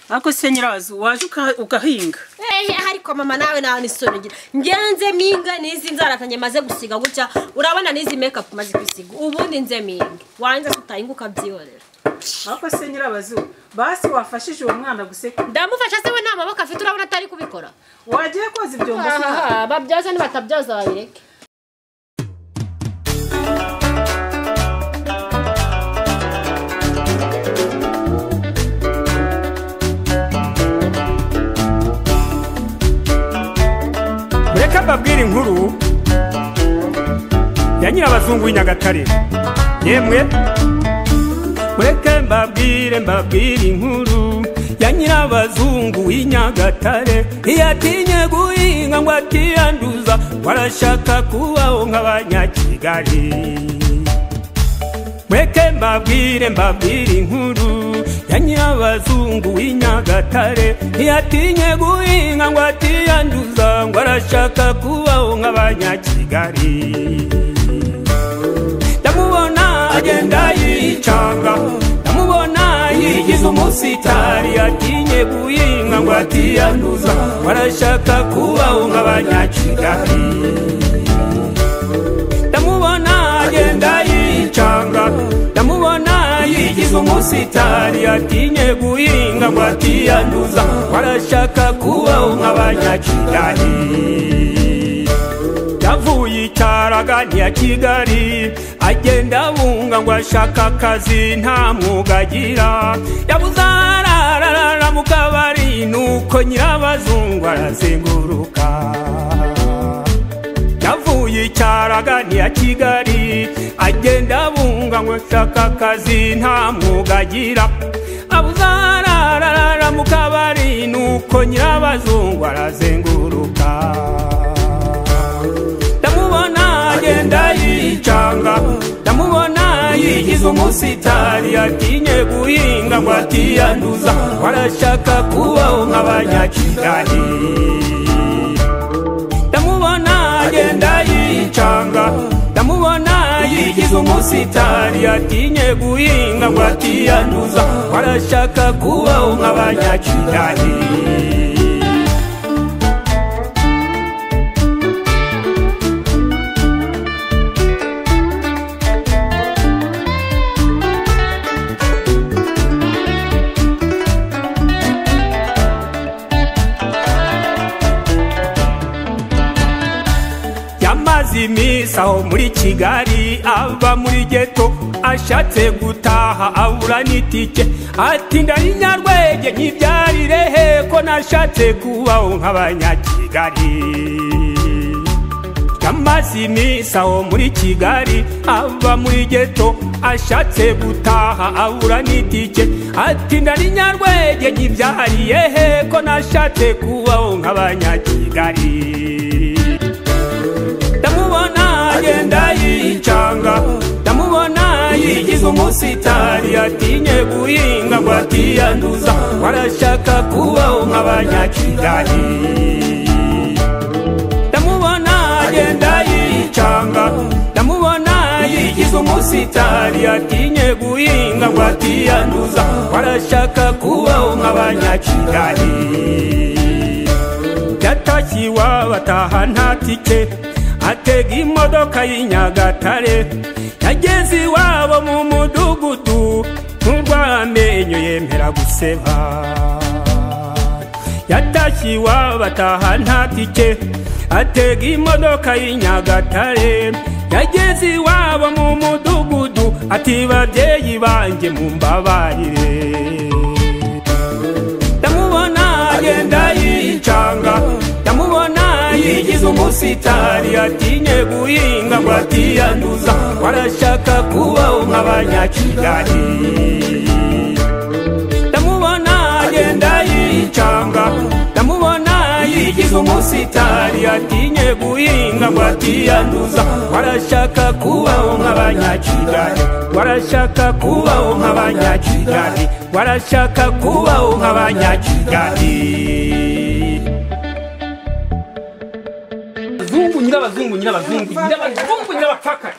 ako se nyirabazu waje ugahinga ariko mama nawe nawe nisonegera ngenze minga nizi nzarakanye maze gusiga gutya urabona nizi makeup maze kwisiga ubundi nze minga wanze kutayinguka byiyorera ako se nyirabazu basi wafashije uwo mwana guseka ndamufasha se we nta maboko afite urabona atari kubikora wagiye koza ibyombo se babyaza ni batabyaza babireke Mureka babwira inkuru ya Nyirabazungu w'Inyagatare yemwe mureke mbabwire inkuru ya Nyirabazungu w'Inyagatare iyatinye guhinga ngo atiyanduza warashaka kubaho nk'abanyakigali mureke mbabwire inkuru ya Nyirabazungu w'Inyagatare iyatinye guhinga ngo atiyanduza ngo arashaka kubaho nk'abanyakigali ndamubona agenda yicanga ndamubona yigize umusitari yatinye guhinga ngo atiyanduza ngo arashaka kubaho nk'abanyakigali ndamubona agenda yicanga ndamubona yigize umusitari yatinye guhinga ngo atiyanduza warashaka kubaho nk'abanyakigali yavuye icyaraga ya Kigali agenda bunga ngo ashaka akazi nta mwuga agira yabuze ararara mu kabari nuko Nyirabazungu arazenguruka yavuye icyaraga ya Kigali agenda bunga ngo ashaka akazi nta mwuga agira abuze ararara mu kabari nuko Nyirabazungu arazenguruka ndamubona agenda yicanga ndamubona yigize umusitari yatinye guhinga ngo atiyanduza warashaka kubaho nk'abanyakigali ndamubona agenda yicanga ndamubona yigize umusitari yatinye guhinga ngo atiyanduza warashaka kubaho nk'abanyakigali imisaho muri Kigali ava muri geto ashatse gutaha abura n'itike ati ndari Nyarwege nyibyarire he ko nashatse kubaho nk'abanyakigali yamaze imisaho muri Kigali ava muri geto ashatse gutaha abura n'itike ati ndari Nyarwege nyibyariye he ko nashatse kubaho nk'abanyakigali ndamubona agenda yicanga ndamubona yigize umusitari yatinye guhinga ngo atiyanduza warashaka kubaho nk'abanyakigali ndamubona agenda yicanga ndamubona yigize umusitari yatinye guhinga ngo atiyanduza warashaka kubaho nk'abanyakigali yatashye iwabo ataha nta tike atega imodoka y'Inyagatare yageze iwabo mu mudugudu n'urw'amenyo yemera guseba yatashye iwabo ataha nta tike atega imodoka y'Inyagatare yageze iwabo mu mudugudu ati babyeyi banjye mumbabarire ndamubona agenda yicanga ndamubona yigize umusitari yatinye guhinga ngo atiyanduza warashaka kubaho nk'abanyakigali ndamubona agenda yicanga ndamubona yigize umusitari yatinye guhinga ngo atiyanduza warashaka kubaho nk'abanyakigali warashaka kubaho nk'abanyakigali warashaka kubaho nk'abanyakigali Nyirabazungu nyirabapfaka